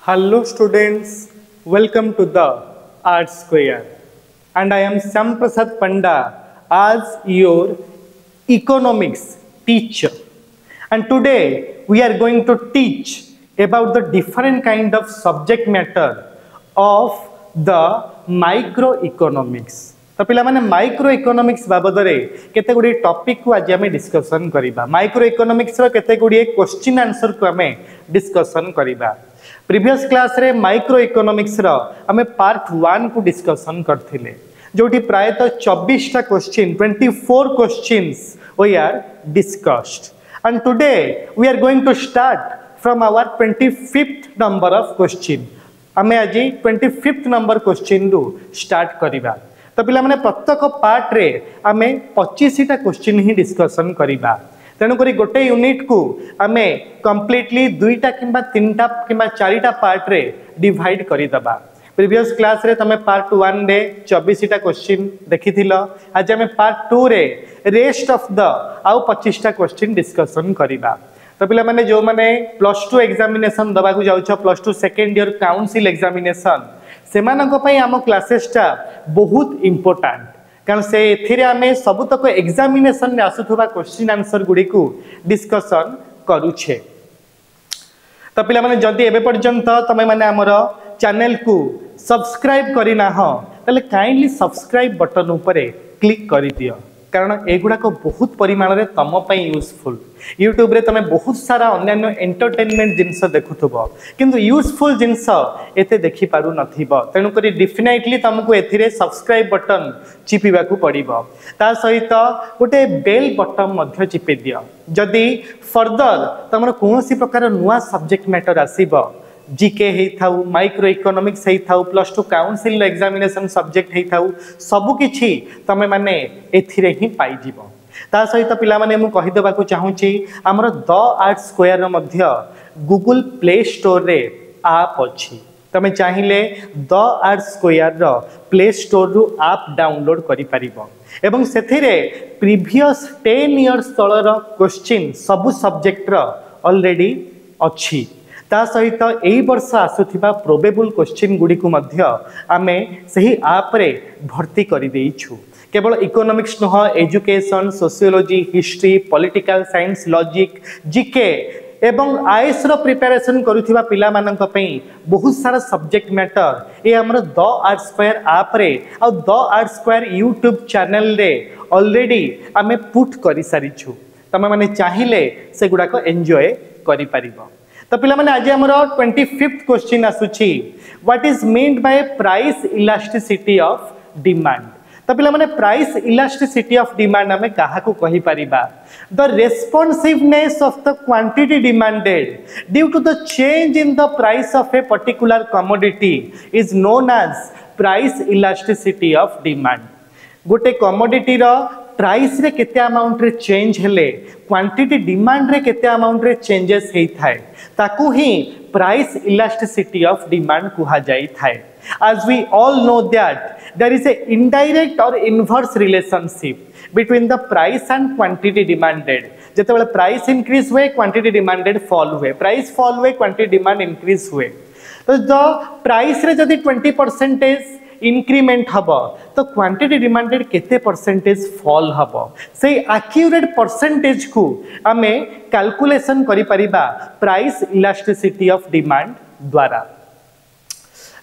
Hello students, welcome to the Art Square and I am Sam Prasad Panda as your economics teacher, and today we are going to teach about the different kind of subject matter of the microeconomics. तो पिला माने micro economics बाबद रे केते गुडी topic को आज हमें discussion करिबा। Micro economics रो केते गुडी क्वेश्चन आंसर को हमें डिस्कशन करिबा। प्रीवियस क्लास रे माइक्रो इकोनॉमिक्स रो हमें पार्ट 1 को डिस्कशन करथिले, जोटी प्राय तो 24 टा question 24 questions we are discussed, and today we are going to start from our 25th number of question. हमें आज 25th नंबर क्वेश्चन रु स्टार्ट करिबा। तो पिला माने प्रत्येक पार्ट रे आमे 25 टा क्वेश्चन ही डिस्कशन करिबा। तेणु करी गोटे यूनिट को आमे कंप्लीटली 2टा किंबा 3टा किंबा 4टा पार्ट रे डिवाइड करि दबा। प्रीवियस क्लास रे तमे पार्ट 1 रे 24 टा क्वेश्चन देखिथिलो। आज आमे पार्ट 2 रे रेस्ट ऑफ द आउ 25 टा क्वेश्चन डिस्कशन करिबा। तो पिला माने जो माने +2 एग्जामिनेशन दबा को जाउछ, +2 सेकंड ईयर काउंसिल एग्जामिनेशन, सेमानक पई आम क्लासेस टा बहुत इंपोर्टेंट, कारण से एथिरे आमे सबतक एग्जामिनेशन रे आसुथबा क्वेश्चन आंसर गुडी को डिस्कशन करूछे। तो पिला माने जदी एबे पर्यंत तमे माने हमर चैनल को सब्सक्राइब करिना हो तले काइंडली सब्सक्राइब बटन ऊपर क्लिक करि दियो, कारण एगुडा को बहुत परिमाण रे तम पई यूजफुल। यूट्यूब रे तमे बहुत सारा अन्य एंटरटेनमेंट जिंस देखुथबो, किंतु यूजफुल जिंस एते देखि पारु नथिबो। तेनु करी डेफिनेटली तुमको एथिरे सब्सक्राइब बटन चिपिबा को पड़िबो। ता सहित गोटे बेल बटन मध्य चिपि दियो, जदी फर्दर तमर कोनोसी प्रकार नुवा सब्जेक्ट मैटर आसीबो, जीके हे थाउ, माइक्रो इकोनॉमिक्स हे थाउ, +2 काउंसिल एग्जामिनेशन सब्जेक्ट हे थाउ, सब किछि तमे माने एथिरे ही पाई जीवो। ता सहित पिला माने मु कहि देबा को चाहूची, हमर द आर्ट स्क्वायर रो मध्य गूगल प्ले स्टोर रे ऐप अछि। तमे चाहिले द आर्ट स्क्वायर रो प्ले स्टोर रु ऐप डाउनलोड करि परिबो, एवं सेथिरे प्रीवियस 10 इयर्स तळर क्वेश्चन सब सब्जेक्ट रो ऑलरेडी अछि। ता सहित एई वर्ष आसुथिबा प्रोबेबल क्वेश्चन गुडी को मध्य आमे सही ऐप रे भर्ती करि देइछु। केवल इकोनॉमिक्स नुह, education, sociology, history, political science, logic, GK एवं आईएएस रो प्रिपरेशन करूथिबा पिला मानक पई बहुत सारा सब्जेक्ट मैटर ए हमर द आर्ट स्क्वायर ऐप रे आ the art square YouTube channel रे ऑलरेडी आमे पुट करि सारिछु। तमे माने चाहिले से गुडा को एन्जॉय करि परिबो। तो पिला माने आज हमर 25th क्वेश्चन आसुची, what is meant bye price elasticity of demand. तो पिला माने प्राइस इलास्टिसिटी ऑफ डिमांड हमें कहा को कहि परिबा, the responsiveness of the quantity demanded due to the change in the price of a particular commodity is known as price elasticity of demand. गोटे commodity रो प्राइस रे केते अमाउंट रे चेंज हेले क्वांटिटी डिमांड रे केते अमाउंट रे changes हेई थाए, ताकू ही प्राइस इलास्टिसिटी ऑफ डिमांड कुहा जाई थाए। As we all know that there is a indirect or inverse relationship between the price and quantity demanded. जते बेले प्राइस इंक्रीज हुए क्वांटिटी डिमांडेड फॉल हुए, प्राइस फॉल हुए क्वांटिटी डिमांड इंक्रीज हुए। तो द प्राइस रे जदी 20% इंक्रीमेंट हबो तो क्वांटिटी डिमांडेड केते परसेंटेज फॉल हबो, से एक्यूरेट परसेंटेज को हमें कैलकुलेशन करि परिबा प्राइस इलास्टिसिटी ऑफ डिमांड द्वारा।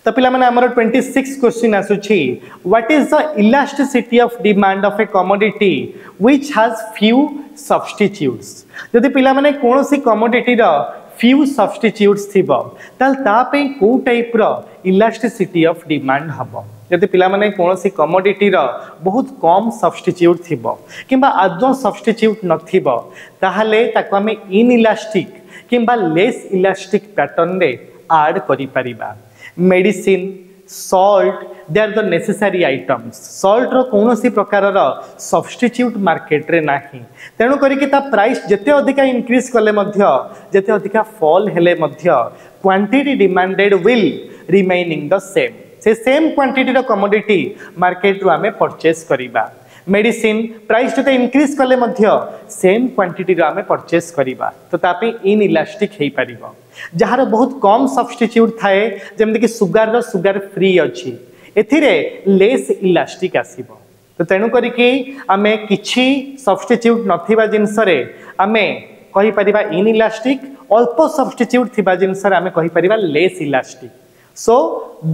तो पिला माने हमर 26 क्वेश्चन आसुची, what is the elasticity of demand of a commodity which has few substitutes. जदि पिला माने कोनोसी कमोडिटी रो फ्यू सब्स्टिट्यूट्स थिबो ताल ता पे को टाइप रो इलास्टिसिटी ऑफ डिमांड हबो। जदि पिला माने कोनोसी कमोडिटी रो बहुत कम सब्स्टिट्यूट थिबो किंबा आदो सब्स्टिट्यूट नथिबो, ताहाले ताको हमें इनइलास्टिक किंबा लेस इलास्टिक पैटर्न रे ऐड करि परिबा। Medicine, salt, they are the necessary items. Salt रो कोनोसी प्रकार रो सब्स्टिट्यूट मार्केट रे नाही, तेणु करी कि ता प्राइस जते अधिका इंक्रीज कले मध्य जते अधिका फॉल हेले मध्य quantity demanded will remaining the same. से सेम क्वांटिटी रो कमोडिटी मार्केट रो हमें परचेस करिबा। मेडिसिन प्राइस जो इंक्रीज कले सेम क्वांटिटी रो आमे परचेस करिबा तो तापे इन इलास्टिक हेई परिबो जहार बहुत कम सब्स्टिट्यूट थाए जेमति कि सुगर रो सुगर फ्री अछि एथिरे लेस इलास्टिक आसीबो तो तेणु करिकी आमे किछि सब्स्टिट्यूट नथिबा जिंस रे आमे कहि परिबा इन इलास्टिक अल्प सब्स्टिट्यूट थिबा जिंस रे आमे कहि परिबा less elastic so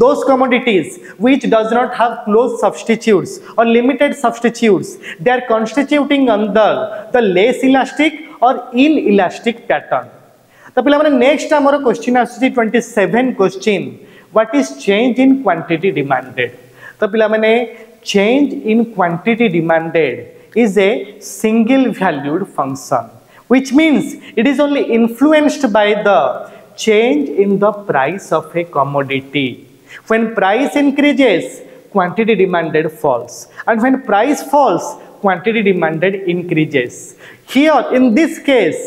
those commodities which does not have close substitutes or limited substitutes they are constituting under the less elastic or inelastic pattern तो पिला माने नेक्स्ट हमर क्वेश्चन आसी 27 question what is change in quantity demanded तो पिला माने change in quantity demanded is a single valued function which means it is only influenced by the change in the price of a commodity. When price increases quantity demanded falls and when price falls quantity demanded increases. Here in this case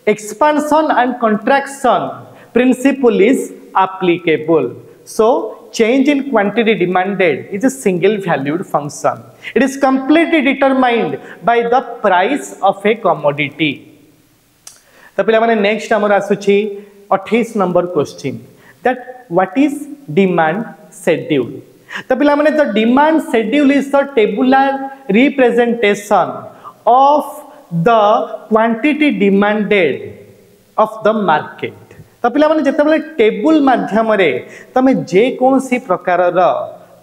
expansion and contraction principle is applicable. So change in quantity demanded is a single valued function. It is completely determined by the price of a commodity. तो पिला माने next हमर आसुची 28 number question that what is demand schedule. तो पिला माने the demand schedule is the tabular representation of the quantity demanded of the market. तो पिला माने जेते बेले टेबुल माध्यम रे तमे जे कोनसी प्रकार रो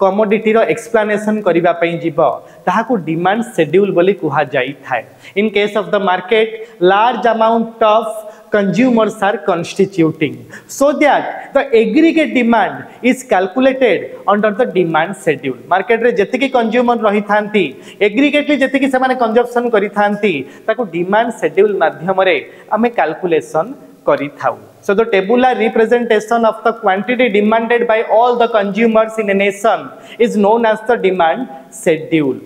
कमोडिटी रो एक्सप्लेनेशन करिबा पई जीवो ताहाकू डिमांड शेड्यूल बोली कुहा जाई थाए इन case of the market large amount of consumers are constituting so that the aggregate demand is calculated under the demand schedule market रे जति की कंज्यूमर रही थांती एग्रीगेटली जति की समान कंजप्शन करी थांती ताको डिमांड शेड्यूल माध्यम रे हमें कैलकुलेशन करी थाउ so the tabular representation of the quantity demanded by all the consumers in a nation is known as the demand schedule.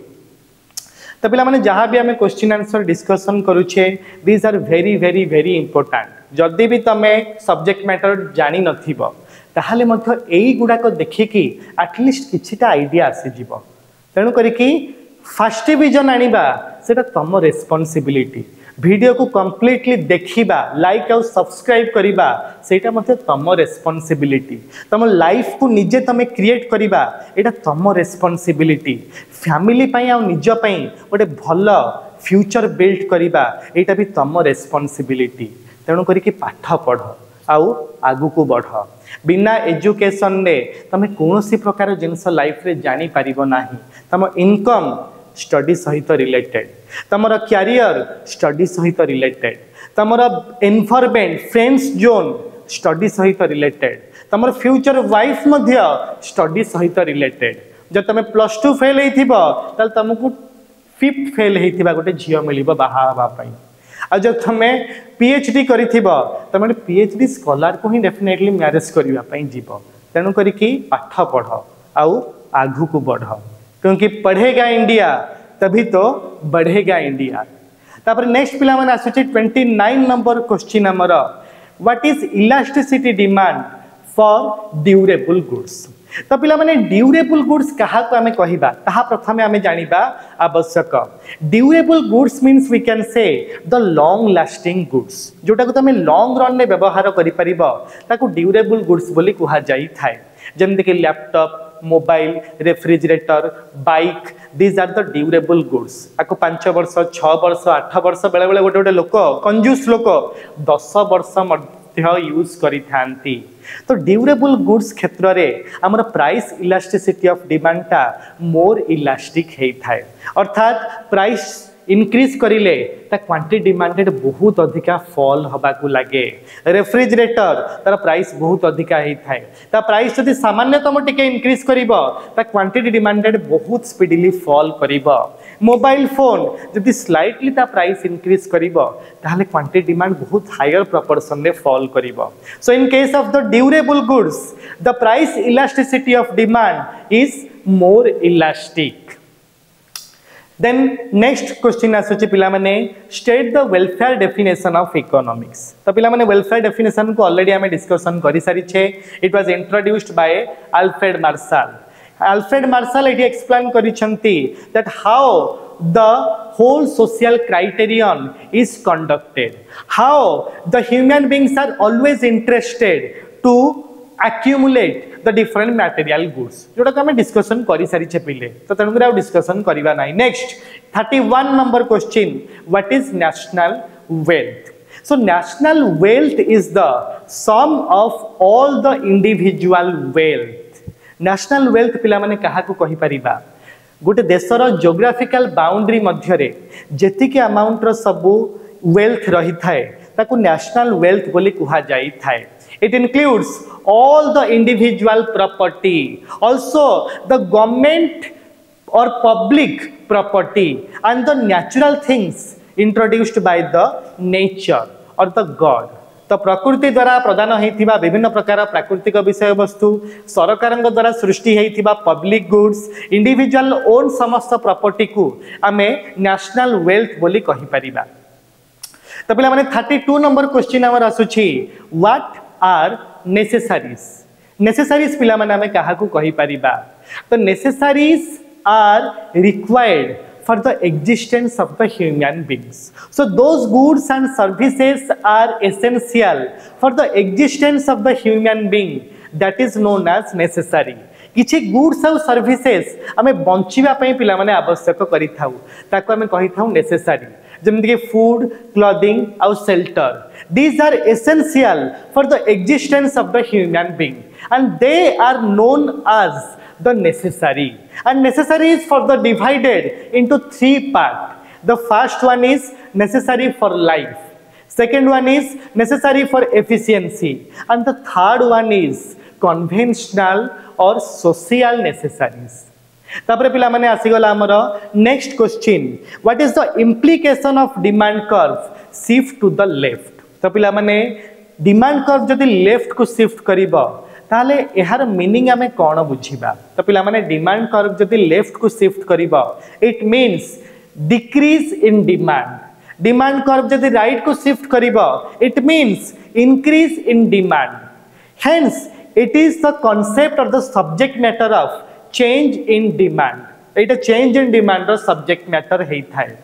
तो पिला माने जहाँ भी हमें क्वेश्चन आंसर डिस्कशन करूचे these are very very very important जदि भी तमे सब्जेक्ट मैटर जानी नथिबो ताहाले मध्य एई गुडा को देखिकी एटलिस्ट किछिटा आईडिया आसी जीवो तेणु करी कि फर्स्ट डिवीजन आनिबा सेटा तम रेस्पोंसिबिलिटी वीडियो को कंप्लीटली देखिबा लाइक और सब्सक्राइब करिबा सेटा मते तम रेस्पोंसिबिलिटी तम लाइफ को निजे तमे क्रिएट करिबा एटा तम रेस्पोंसिबिलिटी फैमिली पई और निज पई गोटे भल फ्यूचर बिल्ड करिबा एटा भी तम रेस्पोंसिबिलिटी तेणु करी कि पाठ पढ़ आउ आगु को बढ़ बिना एजुकेशन रे तमे कोनोसी प्रकार जिंस लाइफ रे जानी परिबो नाही तम इनकम स्टडी सहित रिलेटेड तमरा कैरियर स्टडी सहित रिलेटेड तमरा एनवायरनमेंट फ्रेंड्स जोन स्टडी सहित रिलेटेड तमरा फ्यूचर वाइफ मध्य स्टडी सहित रिलेटेड जब तुम +2 फेल हेथिबो तल तुमको 5th फेल हेथिबा गोटे झियो मिलिबो बाहा हवा पई आ जब तुम पीएचडी करिथिबो तुम पीएचडी स्कॉलर को ही डेफिनेटली मैरिज करिवा पई जीवो तेनु करी कि पाठ पढ़ आउ आगु को बढ़ क्योंकि पढ़ेगा इंडिया तभी तो बढ़ेगा इंडिया तापर नेक्स्ट पिला मन आसुची 29 नंबर क्वेश्चन हमर what is elasticity demand for durable goods तो पिला माने ड्यूरेबल गुड्स कहा को हमें कहिबा ताहा प्रथमे हमें जानिबा आवश्यक durable goods means we can say the long lasting goods जोटा को तमे लॉन्ग रन में व्यवहार करि परिबो ताको ड्यूरेबल गुड्स बोली कुहा जाई थाए जेमते कि laptop mobile refrigerator bike these are the durable goods आको 5 वर्ष 6 वर्ष 8 वर्ष बेले बेले गोटे गोटे लोक कंजूस लोक 10 वर्ष मध्य यूज करी थांती तो ड्यूरेबल गुड्स क्षेत्र रे हमर प्राइस इलास्टिसिटी ऑफ डिमांड ता मोर इलास्टिक हेई थाए अर्थात प्राइस इंक्रीज करिले ता क्वांटिटी डिमांडेड बहुत अधिका फॉल हबा को लागे रेफ्रिजरेटर तार प्राइस बहुत अधिका हेई थाए ता प्राइस जदि सामान्यतम टिके इंक्रीज करिवो ता क्वांटिटी डिमांडेड बहुत स्पीडली फॉल करिवो मोबाइल फोन जदि स्लाइटली ता प्राइस इंक्रीज करिवो ताले क्वांटिटी डिमांड बहुत हायर प्रोपोर्शन रे फॉल करिवो so in case of the durable goods the price elasticity of demand is more elastic. Then next question आसुची पिला माने state the welfare definition of economics. तो पिला माने welfare definition को already हमें discussion करी सारी छे. It was introduced by Alfred Marshall. Alfred Marshall eighty explain करी छंती that how the whole social criterion is conducted, how the human beings are always interested to accumulate the different material goods, जोटा को हमें discussion करी सारी पिले तो तेणुक आउ discussion करवा ना. Next 31 number question, what is national wealth? So national wealth is the sum of all the individual wealth. National wealth पिला माने कहा को कहि परिबा गोटे देशर जियोग्राफिकल बाउंड्री मध्य रे जेतिके अमाउंट रो सबु वेल्थ रही थाए ताकू नेशनल वेल्थ बोली कहा जाई थाए. It includes all the individual property, also the government or public property and the natural things introduced by the nature or the God. तो प्रकृति द्वारा प्रदान होइथिबा विभिन्न प्रकार प्राकृतिक विषय वस्तु, सरकारंग द्वारा सृष्टि होइथिबा पब्लिक गुड्स, इंडिविजुअल ओन समस्त प्रॉपर्टी को आमे नेशनल वेल्थ बोली कहि परिबा. तो पिला माने 32 नंबर क्वेश्चन हमर आसुछि, व्हाट आर नेसेसरीज? नेसेसरीज पिला माने आमे काहा को कहि परिबा? तो necessaries are required for the existence of the human beings. So those goods and services are essential for the existence of the human being, that is known as necessary. किछि goods और सर्विसेस आमे बंचिबा पई पिला माने आवश्यक करि थाउ ताको आमे कहि थाउ नेसेसरी. जेमति के फूड, क्लोथिंग और shelter, these are essential for the existence of the human being and they are known as the necessary. And necessary is further divided into 3 parts. The first one is necessary for life, second one is necessary for efficiency, and the third one is conventional or social necessaries. तापरे पिला माने आसी गला हमर next question, what is the implication of demand curve shift to the left? तो पिला माने demand curve जदि लेफ्ट को शिफ्ट करिबो ताले एहार मीनिंग आमे कोन बुझिबा? तो पिला माने डिमांड कर्व जदि लेफ्ट को शिफ्ट करिबो it means decrease in demand. Demand curve जदि राइट को शिफ्ट करिबो it means increase in demand. Hence it is the concept of the subject matter of change in demand. एटा change in demand रो subject matter हेई थाए.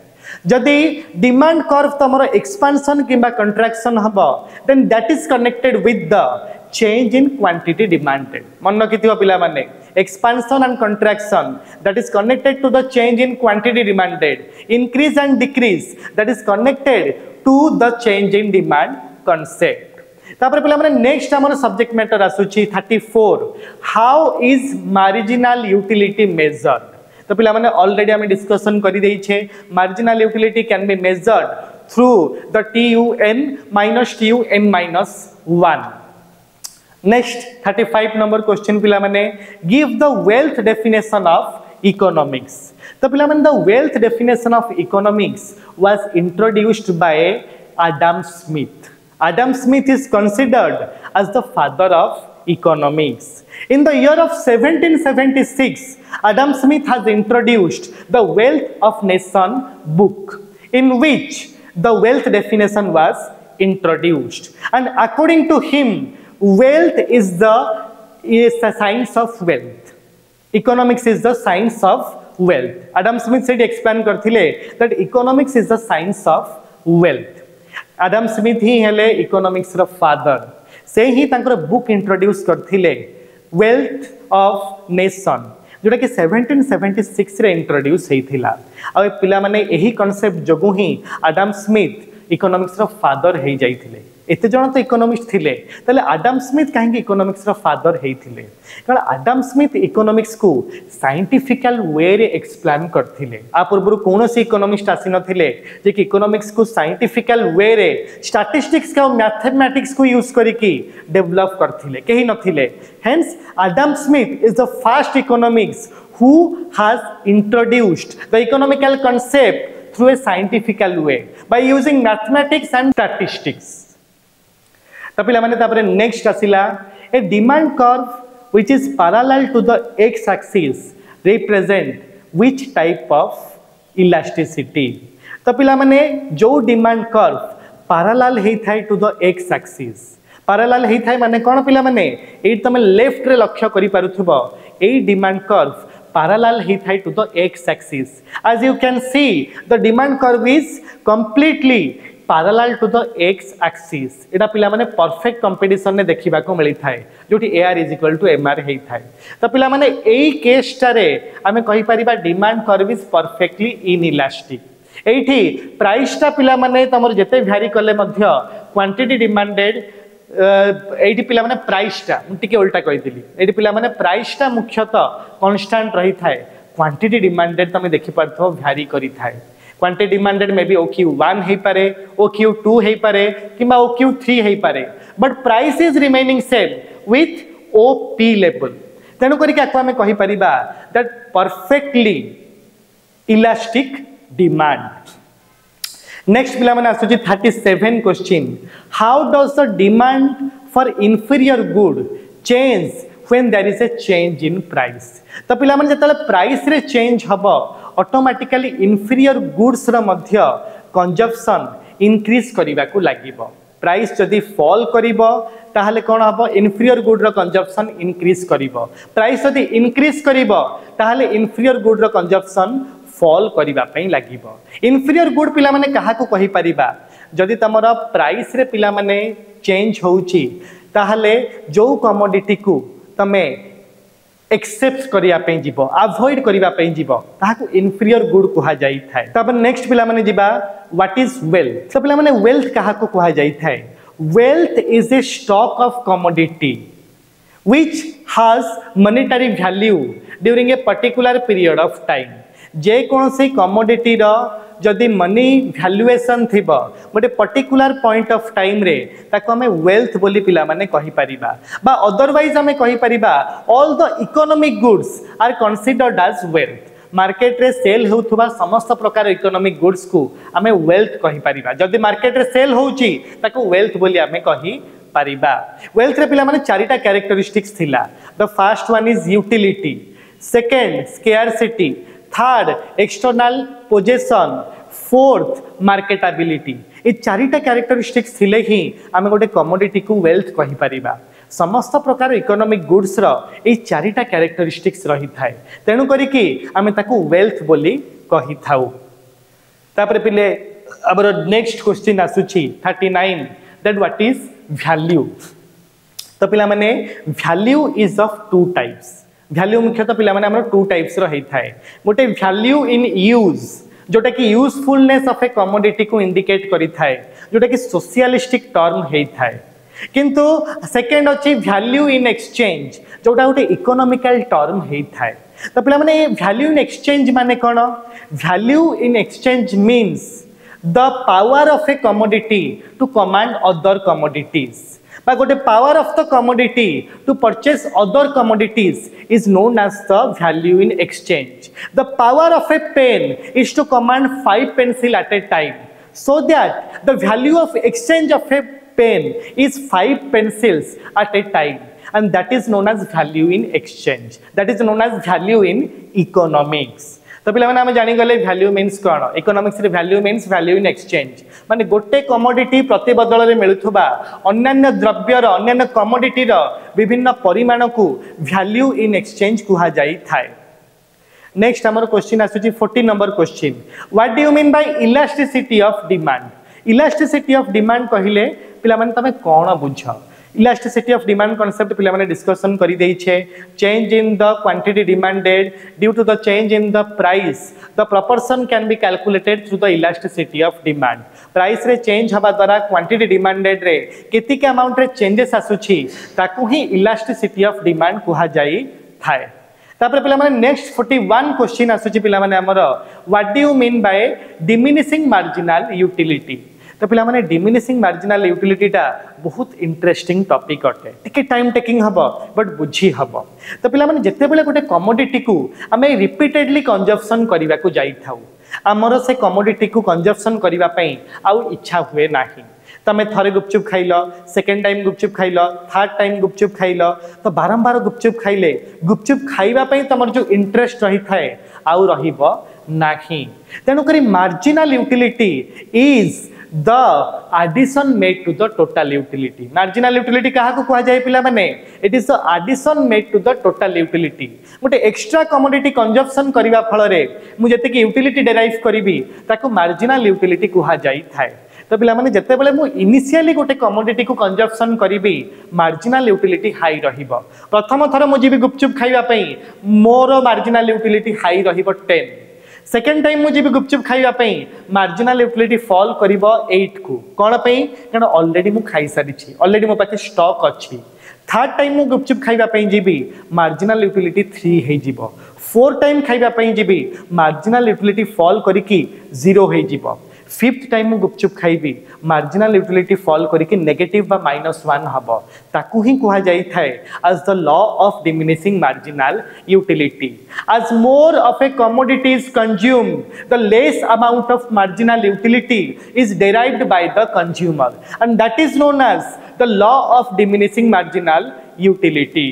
जदि demand curve तमरो expansion किबा कंट्रैक्शन हबो then that is connected with the change in quantity demanded. मन रखिथिबा पिला माने expansion and contraction that is connected to the change in quantity demanded, increase and decrease that is connected to the change in demand concept. तापर पिला माने next हमर subject matter आसुची 34, how is marginal utility measured? तो पिला माने already हम discussion करि देइ छे. Marginal utility can be measured through the TUN minus TUN minus 1. Next 35 number question पिला माने give the wealth definition of economics. तो पिला माने the wealth definition of economics was introduced by Adam Smith. Adam Smith is considered as the father of economics. In the year of 1776, Adam Smith has introduced the Wealth of Nation book, in which the wealth definition was introduced. And according to him, wealth is the science of wealth. Economics is the science of wealth. Adam Smith said explain करथिले that economics is the science of wealth. Adam Smith ही हेले economics रो father. से ही तांकर book introduce करथिले Wealth of Nation, जोटा कि 1776 रे introduce हेइथिला. आ पिला माने एही कांसेप्ट जगु ही आडम स्मिथ इकोनॉमिक्स रो फादर हे जाइथिले. एते जण तो इकोनॉमिस्ट थिले तले आडम स्मिथ काहे इकोनॉमिक्स रो फादर हेइथिले? कारण आडम स्मिथ इकोनॉमिक्स को साइंटिफिकल वे रे एक्सप्लेन करथिले. आ पूर्व कोनोसी इकोनॉमिस्ट आसी नथिले जे कि इकोनॉमिक्स को साइंटिफिकल वे रे स्टैटिस्टिक्स का मैथमेटिक्स को यूज करके डेवलप करथिले, केही नथिले. Hence Adam Smith is the first economics who has introduced the economical concept through a scientifical way by using mathematics and statistics. तो पिला माने तापरे next आसिला a demand curve which is parallel to the x axis represent which type of elasticity. तो पिला माने जो demand curve parallel हे थाय to the x axis, parallel हे थाय माने कोन पिला माने ए तमे लेफ्ट रे लक्ष्य करि पारुथबो ए डिमांड कर्व parallel ही थाई to the x axis. As you can see, the demand curve is completely parallel to the x axis. एटा पिला माने परफेक्ट कंपटीशन ने देखिबा को मिली थाए जोटी AR is equal to MR हेई थाए. तो पिला माने एई केस टारे आमे कहि परिबा demand curve is perfectly inelastic. एठी प्राइस टा पिला माने तमर जते भ्यारी करले मध्य क्वांटिटी डिमांडेड एठी पिला माने प्राइस टा टिके उल्टा कहि दिली. एठी पिला माने प्राइस टा मुख्यतः कांस्टेंट रही थाए. क्वांटिटी डिमांडेड तमे देखि परथो भ्यारी करी थाए. Quantity demanded may be OQ1 हे पारे, OQ2 हे पारे किबा OQ3 हे पारे, but price is remaining same with OP level. तेनु करी के आमे कहि परिबा that perfectly elastic demand. Next पिला माने आसुची 37 question. How does the demand for inferior good change when there is a change in price. तो पिला माने जतले प्राइस रे चेंज हबो ऑटोमेटिकली इंफीरियर गुड्स रा मध्य कंजप्शन इंक्रीज करिबा को लागिबो. प्राइस जदी फॉल करिबो ताहले कोन हबो इंफीरियर गुड रा कंजप्शन इंक्रीज करिबो. प्राइस जदी इंक्रीज करिबो ताहले इंफीरियर गुड रा कंजप्शन फॉल करिबा पई लागिबो. इंफीरियर गुड पिला माने काहा को कहि परिबा जदी तमरा प्राइस रे पिला माने चेंज होउची ताहले जो कमोडिटी को तमे एक्सेप्ट करिया पे जीवो अवॉइड करिया पे जीवो ताहाको इंफीरियर गुड कहा जाई थाए. तब नेक्स्ट पिला माने जिबा व्हाट इज वेल्थ. तो पिला माने वेल्थ कहा को कहा जाई थाए. Wealth is a stock of commodity which has monetary value during a particular period of time. जे कोनसे कमोडिटी रो जदि मनी वैल्यूएशन थिबो गोटे पर्टिकुलर पॉइंट ऑफ टाइम रे ताको हमें वेल्थ बोली पिला माने कहि परिबा बा अदरवाइज हमें कहि परिबा all the economic goods are considered as wealth. Market रे सेल होउथबा समस्त प्रकार इकोनॉमिक गुड्स को हमें वेल्थ कहि परिबा. जदि मार्केट रे सेल होउची ताको वेल्थ बोली हमें कहि परिबा. वेल्थ रे पिला माने चारिटा कैरेक्टरिस्टिक्स थिला. The first one is utility, second scarcity, third external possession, fourth marketability. ये चारिटा कैरेक्टरिस्टिक्स थिले ही आमे गोटे कमोडिटी को वेल्थ कहि परिबा. समस्त प्रकार इकोनॉमिक गुड्स रो ए चारिटा कैरेक्टरिस्टिक्स रही थाए. तेनु करी कि आमे ताको वेल्थ बोली कहि थाउ. तापर पिले अबर नेक्स्ट क्वेश्चन आसुची 39 दैट व्हाट इज वैल्यू. तो पिला माने value is of two types. Value मुख्यतः पिला माने हमर टू टाइप्स रो हेइ थाए. गोटे वैल्यू इन यूज जोटा कि यूजफुलनेस ऑफ ए कमोडिटी को इंडिकेट करि थाए जोटा कि सोशियलिस्टिक टर्म हेइ थाए. किंतु सेकंड अछि वैल्यू इन एक्सचेंज जोटा गोटे इकोनॉमिकल टर्म हेइ थाए. तो पिला माने वैल्यू इन एक्सचेंज माने कोन. Value in exchange means the power of a commodity to command other commodities. By got a power of the commodity to purchase other commodities is known as the value in exchange. The power of a pen is to command 5 pencils at a time, so that the value of exchange of a pen is 5 pencils at a time, and that is known as value in exchange. That is known as value in economics. तो पिला माने हम जानि गले value means कोन. Economics रे value means value in exchange माने गोटे commodity प्रति बदल रे मिलुथबा अन्य द्रव्य रो अन्य कमोडिटी रो विभिन्न परिमाण को वैल्यू इन एक्सचेंज कुहा जाई थाए. नेक्स्ट हमर क्वेश्चन आसुची 40 number question. What do you mean bye elasticity of demand. Elasticity of demand कहिले पिला माने तमे कोन बुझ. इलास्टिसिटी ऑफ डिमांड कांसेप्ट पिला माने डिस्कशन करि देइ छे. Change in the quantity demanded due to the change in the price the proportion can be calculated through the elasticity of demand. Price रे चेंज हबा द्वारा क्वांटिटी डिमांडेड रे केतिक amount रे चेंजेस आसुची ताकू ही इलास्टिसिटी ऑफ डिमांड कुहा जाई थाए. तापर पिला माने नेक्स्ट 41 क्वेश्चन आसुची पिला माने हमर what do you mean bye diminishing marginal utility. तो पिला माने डिमिनिशिंग मार्जिनल यूटिलिटी टा बहुत इंटरेस्टिंग टॉपिक अटे. टिके टाइम टेकिंग हबो बट बुझी हबो. तो पिला माने जते बेले गोटे कमोडिटी को हमें रिपीटेडली कंजप्शन करिवा को जाई थाउ हमर से कमोडिटी को कंजप्शन करिवा पई आउ इच्छा हुए नाही. तमे थरे गुपचुप खाइलो, सेकंड टाइम गुपचुप खाइलो, थर्ड टाइम गुपचुप खाइलो, तो बारंबार गुपचुप खाइले गुपचुप खाइबा पई तमर जो इंटरेस्ट रही थाए आउ रहिबो नाही. तेनु करी marginal utility is the addition made to the total utility. Marginal utility कहा को कहा जाए पिला माने, it is the addition made to the total utility. गोटे एक्स्ट्रा कमोडिटी कंजप्शन करबा फल रे मु जते कि यूटिलिटी डेराइव करिवि ताको मार्जिनल यूटिलिटी कहा जाई थाए. तो पिला माने जते बेले मु इनिशियली गोटे कमोडिटी को कंजप्शन करिवि मार्जिनल यूटिलिटी हाई रहिबो. प्रथम थर मु जीबी गुपचुप खाइबा पई मोर मार्जिनल यूटिलिटी हाई रहिबो 10. सेकेंड टाइम मुझे भी गुपचुप खाइबा पई मार्जिनल यूटिलिटी फॉल करिवो 8 को. कोन पई कारण ऑलरेडी मु खाई सारी छी, ऑलरेडी मो पाखे स्टॉक अछि. थर्ड टाइम मु गुपचुप खाइबा पई जीबी मार्जिनल यूटिलिटी 3 हे जीवो. फोर्थ टाइम खाइबा पई जीबी मार्जिनल यूटिलिटी फॉल करिकि 0 हे जीवो. फिफ्थ टाइम मु गुपचुप खाइबी मार्जिनल यूटिलिटी फॉल करिकि नेगेटिव बा -1 हबो. ताकू ही कहा जाई थाए as the law of diminishing marginal utility. As more of a commodity is consumed, the less amount of marginal utility is derived by the consumer, and that is known as the law of diminishing marginal utility.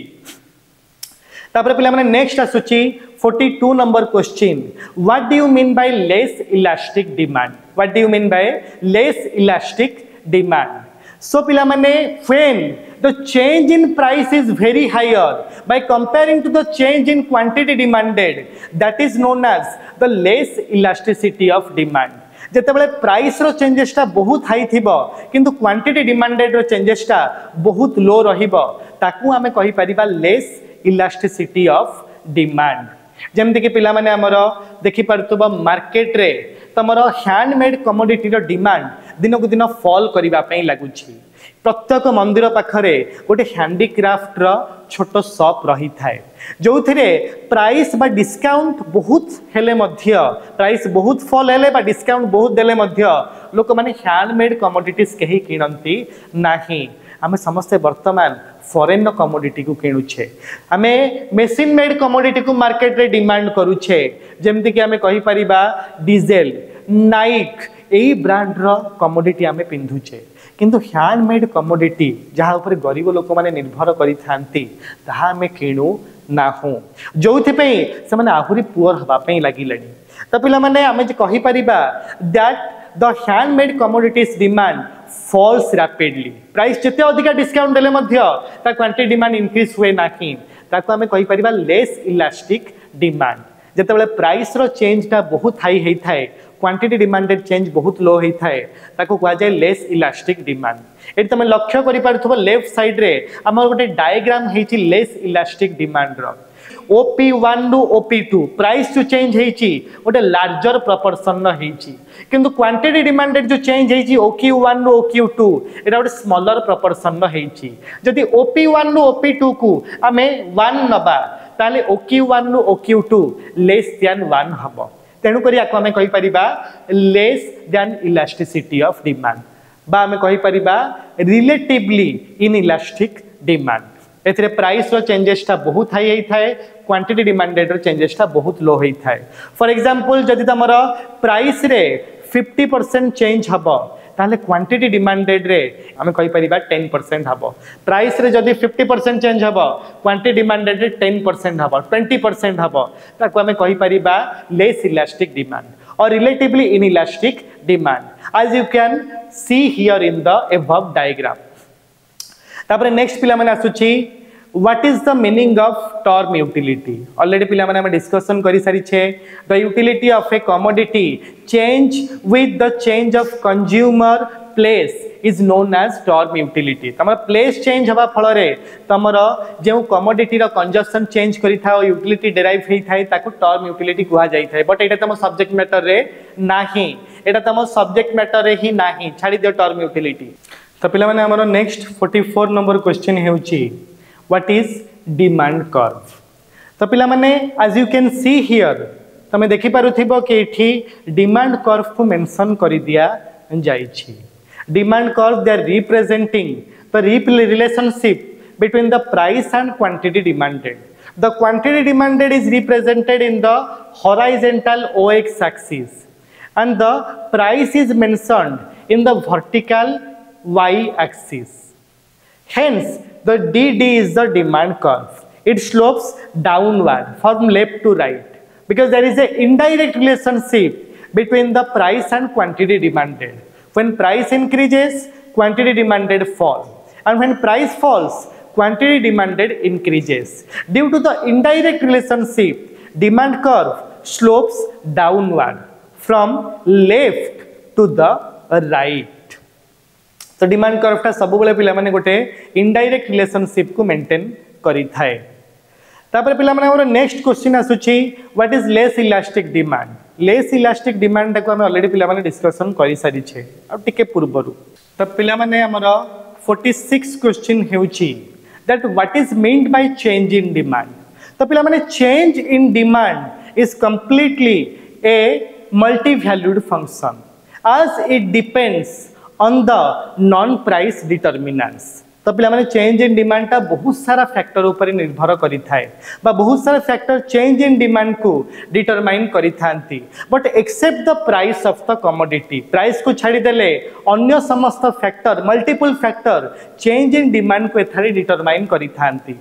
तापर पिला माने next आसुची 42 number question. What do you mean by less elastic demand? What do you mean by less elastic demand? So पिला माने when the change in price is very higher by comparing to the change in quantity demanded, that is known as the less elasticity of demand. जेतेबेले price रो changes ता बहुत high थिबो किंतु quantity demanded रो changes ता बहुत लो रहिबो ताकू हमें कहि परिबा लेस इलास्टिसिटी ऑफ डिमांड. जेमति कि पिला माने हमरो देखि परतबो मार्केट रे तमरो हैंडमेड कमोडिटी रो डिमांड दिन को दिन फॉल करिबा पई लागुछि. प्रत्येक मंदिर पाखरे गोटे हैंडीक्राफ्ट रो छोटो शॉप रही थाए जो थिरे प्राइस बा डिस्काउंट बहुत हेले मध्य, प्राइस बहुत फॉल हेले बा डिस्काउंट बहुत देले मध्य लोक माने हैंडमेड कमोडिटीज केही किनंती नाही. आमे समस्ते वर्तमान फॉरेन कमोडिटी को किणुछे. आमे मशीन मेड कमोडिटी को मार्केट रे डिमांड करूछे. जेमति कि आमे कहि परिबा डीजेल, नाइक एई ब्रांड रो कमोडिटी आमे पिंधुछे. किंतु हैंडमेड कमोडिटी जहाँ ऊपर गरीब लोक माने निर्भर करि थांती ताहा आमे किणु नाहु जोथि पई से माने आहुरी पुअर हबा पई लागिलनी. त पिला माने आमे जे कहि परिबा that the handmade commodities demand falls rapidly. Price जिते अधिक डिस्काउंट देले मध्य ता क्वांटिटी डिमांड इंक्रीज हुए नाही ताको हमें कहि परिबा लेस इलास्टिक डिमांड. जेतेबेले प्राइस रो चेंज ता बहुत हाई हेई थाए क्वांटिटी डिमांडेड चेंज बहुत लो हेई थाए ताको कहा जाय लेस इलास्टिक डिमांड. एट तमे लक्ष्य करि पारथबो लेफ्ट साइड रे हमर गोटे डायग्राम हेची लेस इलास्टिक डिमांड रो. OP1 टू OP2 प्राइस जो चेंज हेची गोटे लार्जर प्रोपोर्शन न हेची किंतु क्वांटिटी डिमांडेड जो चेंज हेची OQ1 टू OQ2 एटा गोटे स्मॉलर प्रोपोर्शन न हेची. जदि OP1 टू OP2 को हमें 1 नबा ताले OQ1 to OQ2 less than 1 हबो. तेनु करी आको हमें कहि परिबा less than elasticity of demand बा हमें कहि परिबा रिलेटिवली इनइलास्टिक डिमांड. एथरे प्राइस रो चेंजेस ता बहुत हाई हेई थाए क्वांटिटी डिमांडेड रो चेंजेस ता बहुत लो हेई थाए. फॉर एग्जांपल जदि तमरो प्राइस रे 50% चेंज हबो ताले क्वांटिटी डिमांडेड रे हमें कहि परिबा 10% हबो. प्राइस रे जदि 50% चेंज हबो क्वांटिटी डिमांडेड रे 10% हबो 20% हबो ताको हमें कहि परिबा लेस इलास्टिक डिमांड और relatively inelastic demand as you can see here in the above diagram. तापर नेक्स्ट पिला माने आसुची what is the meaning of term utility. Already पिला माने हम डिस्कशन करि सारी छे. The utility of a commodity change with the change of consumer place is known as term utility. तमर प्लेस चेंज हवा फल रे तमर जे कमोडिटी रो कंजप्शन चेंज करि था यूटिलिटी डेराइव हेई थाए ताको टर्म यूटिलिटी कुहा जाई थाए. बट एटा तम सब्जेक्ट मैटर रे नाही, एटा तम सब्जेक्ट मैटर रे ही नाही. छाडी दियो टर्म यूटिलिटी. तो पिला माने हमरो नेक्स्ट 44 नंबर क्वेश्चन हेउची व्हाट इज डिमांड कर्व. तो पिला माने as you can see here तमे देखि पारुथिबो कि एठी डिमांड कर्व को मेंशन करि दिया जाई छी. Demand curve they are representing the relationship between the price and quantity demanded. The quantity demanded is represented in the horizontal OX axis and the price is mentioned in the vertical Y axis. Hence, the DD is the demand curve. It slopes downward from left to right because there is an indirect relationship between the price and quantity demanded. When price increases, quantity demanded fall, and when price falls, quantity demanded increases. Due to the indirect relationship, demand curve slopes downward from left to the right. So demand curve टा सब बेले पिला माने गोटे indirect relationship को maintain करी थाए. तापर पिला माने हमर नेक्स्ट क्वेश्चन आसुची, what is less elastic demand. Less elastic demand को हम ऑलरेडी पिला माने डिस्कशन करि सारी छे आ टिके पूर्वरु. त पिला माने हमर 46 क्वेश्चन हेउची that what is meant by change in demand. त पिला माने change in demand is completely a multi valued function as it depends on the non price determinants. तो पिला माने चेंज इन डिमांड टा बहुत सारा फैक्टर ऊपर निर्भर करी थाए बा बहुत सारा फैक्टर चेंज इन डिमांड को डिटरमाइन करी थांती. But except the price of the commodity, price को छाड़ी देले अन्य समस्त factor multiple factor change in demand को एथारे डिटरमाइन करी थांती.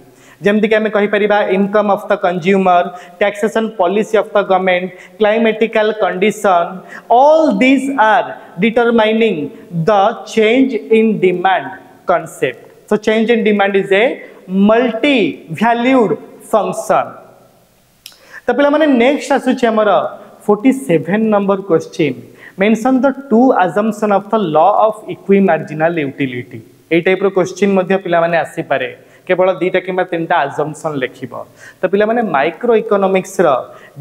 जेमती कि आमे कहि परिबा income of the consumer, taxation policy of the government, climatical condition, all these are determining the change in demand concept. So change in demand is a multi-valued function. तो पिला माने नेक्स्ट आसुची हमरा 47 number question. Mention the two assumption of the law of equimarginal utility. A type रो question मध्ये पिला माने आसी पारे केवल दीटा कि तीनटा assumption लिखिबो. तो पिला माने माइक्रो इकोनॉमिक्स रो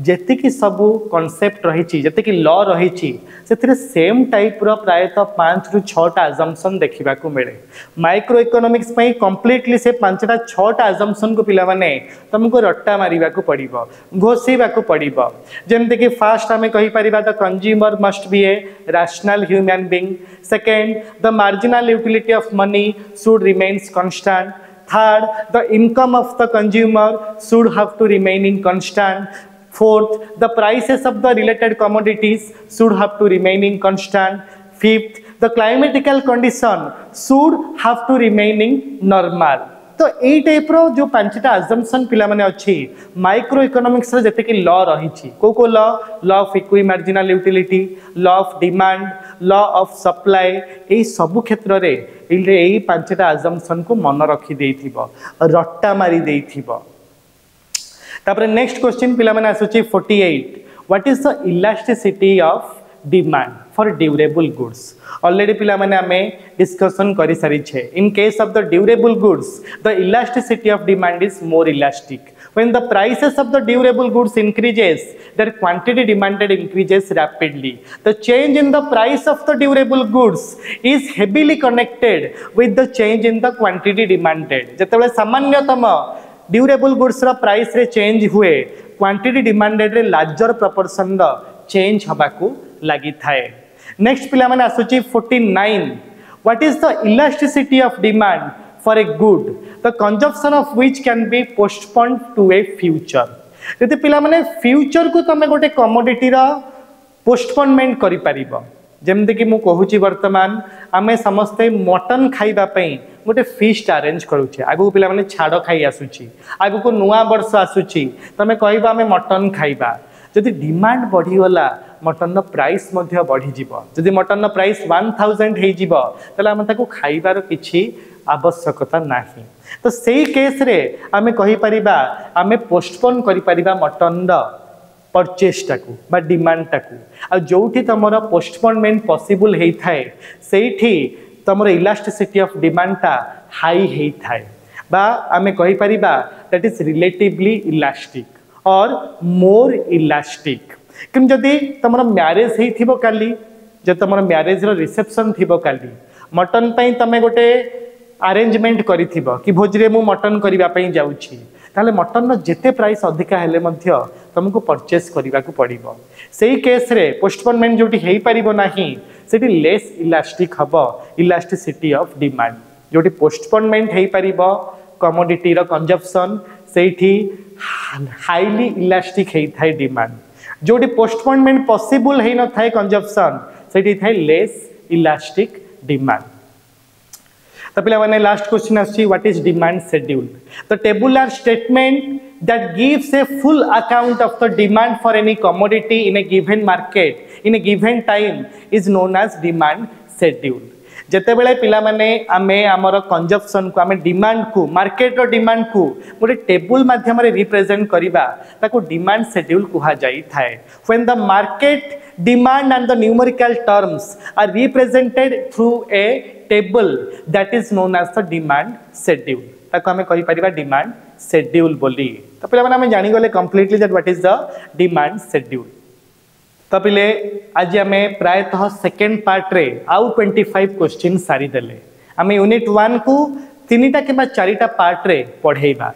जेति कि सब कांसेप्ट रहिची जेति कि लॉ रहिची सेथिरे सेम टाइप रो प्राय तो 5 रु 6 टा assumption देखिबा को मिले. माइक्रो इकोनॉमिक्स पई कंप्लीटली से 5 टा 6 टा assumption को पिला माने तुमको रट्टा मारिबा को पड़िबो, घोषिबा को पड़िबो. जेमते कि फर्स्ट हमें कहि परिबा the consumer must be a rational human being. Second, the marginal utility of money should remains constant. Third, the income of the consumer should have to remain in constant. Fourth, the prices of the related commodities should have to remain in constant. Fifth, the climatical condition should have to remain in normal. तो ए type रो जो पांचटा assumption पिला माने अछि micro economics रे जते कि law रहिछि को law, law of equimarginal utility, law of demand, law of supply, ए सब क्षेत्र रे ए पांचटा assumption को मन रखी देइथिबो, रट्टा मारी देइथिबो. तापर नेक्स्ट क्वेश्चन पिला माने आसुछि 48, what is the elasticity of demand for durable goods. Already पिला माने हमें डिस्कशन करि सारी छे. इन case of the durable goods the elasticity of demand is more elastic. When the prices of the durable goods increases, their quantity demanded increases rapidly. The change in the price of the durable goods is heavily connected with the change in the quantity demanded. जेतेबेले सामान्यतम durable goods रा price रे change हुए, quantity demanded रे larger proportion the change हबाकू लागि थाए. Next पिला माने आसुची 49, what is the elasticity of demand for a good the consumption of which can be postponed to a future. जति पिला माने फ्यूचर को तमे गोटे कमोडिटी रा पोस्टपोनमेंट करि परिबो. जेमते कि मु कहूची वर्तमान आमे समस्ते मटन खाइबा पई गोटे फीस्ट अरेंज करूचे. आगु पिला माने छाड़ खाई आसुची, आगु को नुआ वर्ष आसुची, तमे कहइबा आमे मटन खाइबा. जदि डिमांड बढ़ी गला मटन प्राइस मध्य बढ़ी जीवो. जदि मटन प्राइस 1000 हे जीवो तले हम ताको खाइबार किछि आवश्यकता नाही. तो सेही केस रे आमे कहि परिबा आमे पोस्टपोन करि परिबा मटन द परचेस टाकू बा डिमांड टाकू. आ जोठी तमरा पोस्टपोनमेंट पॉसिबल हेई थाए सेठी तमरा इलास्टिसिटी ऑफ डिमांड ता हाई हेई थाए बा आमे कहि परिबा दैट इज रिलेटिवली इलास्टिक और मोर इलास्टिक. किन जदि तमरा मैरिज हेई थिबो काली, जे तमरा मैरिज रो रिसेप्शन थिबो काली, मटन पई तमे गोटे अरेंजमेंट करिथिबो कि भोजरे मु मटन करिबा पई जाउछि, ताले मटन रो जेते प्राइस अधिका हेले मध्य तुमको परचेस करिबा को पड़िबो. सेही केस रे पोस्टपोनमेंट जोटी हेई परिबो नाही सेठी लेस इलास्टिक हबो इलास्टिसिटी ऑफ डिमांड. जोटी पोस्टपोनमेंट हेई परिबो कमोडिटी रो कंजप्शन सेठी हाईली इलास्टिक हेई थाई डिमांड. जोटी पोस्टपोनमेंट पॉसिबल हेई न थाई कंजप्शन सेठी थाई लेस इलास्टिक डिमांड. तो पिला माने लास्ट क्वेश्चन आछि, what is demand schedule. The tabular statement that gives a full account of the demand for any commodity in a given market in a given time is known as demand schedule जिते बड़े पिला माने आमे आमर consumption को आमे demand को market रो demand को गोटे टेबुल माध्यम रे रिप्रेजेंट करिबा ताको डिमांड शेड्यूल कुहा जाई थाए when the market demand and the numerical terms are represented through a table that is known as the demand schedule ताको हमें कहि परिबा डिमांड शेड्यूल बोली तो पिला माने हमें जानि गले completely that what is the demand schedule तो पिले आज हमें प्रायतः सेकंड पार्ट रे आउ 25 क्वेश्चन सारी देले हमें यूनिट 1 को तीनटा किबा चारिटा पार्ट रे पढेइबा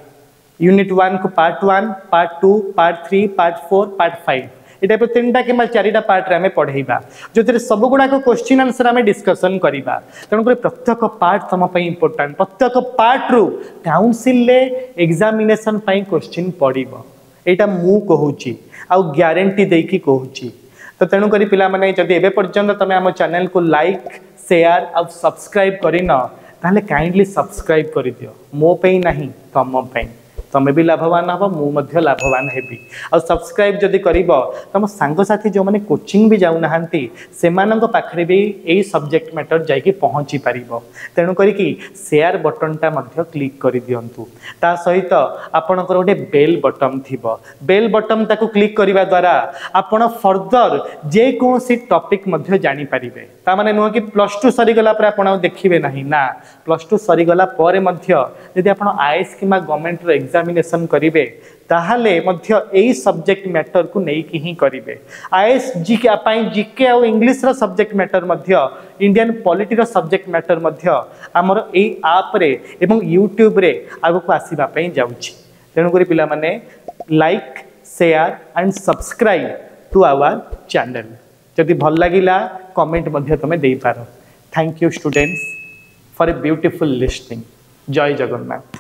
यूनिट 1 को part 1 part 2 part 3 part 4 part 5 ये टाइप तीनटा कि चारिटा पार्ट रे पढ़ेगा जो सब गुड़ाक क्वेश्चन आंसर आम डिस्कसन करवा तेणुक प्रत्येक पार्ट तुम इंपोर्टाट प्रत्येक पार्ट रु काउंसिल एग्जामिनेशन क्वेश्चन पड़ो यहाँ मु कहूँ आ ग्यारंटी देकी कहूँ तो तेणुक पिला माने जदि एबे पर्यंत तुम आम चैनल को लाइक शेयर और सब्सक्राइब करिन ताहले काइंडली सब्सक्राइब कर दियो मो पे नहीं तुम पे तमें भी लाभवान हम मुझे लाभवान हेबी आ सब्सक्राइब जदि करिब तुम सांगसाथी जो मैंने कोचिंग भी जाऊना से पाखे भी यही सब्जेक्ट मैटर जाकि पहुँची पार तेणु करी शेयर बटनटा क्लिक कर दिंतु ता सहित आपणकर गोटे बेल बटन थी बेल बटन ताको क्लिक करने द्वारा आपण फर्दर जेकोसी टॉपिक जानीपारे ताने नुह कि +2 सरीगला आप देखिए ना +2 सरीगला यदि आप आईएएस कि गवर्नमेंट एग्जामिनेशन करेंगे ताहले यही सब्जेक्ट मैटर को लेकिन ही करेंगे आईएएस जीके और इंग्लिश रो सब्जेक्ट मैटर इंडियन पॉलिटी रो सब्जेक्ट मैटर आमर यही आप रे एवं यूट्यूब रे आगक आसवाई जाऊँगी तेणुक पिला माने like share and subscribe to our channel जदि भल लगिला कमेंट तुम्हें दे पार thank you students for a beautiful listening जय जगन्नाथ।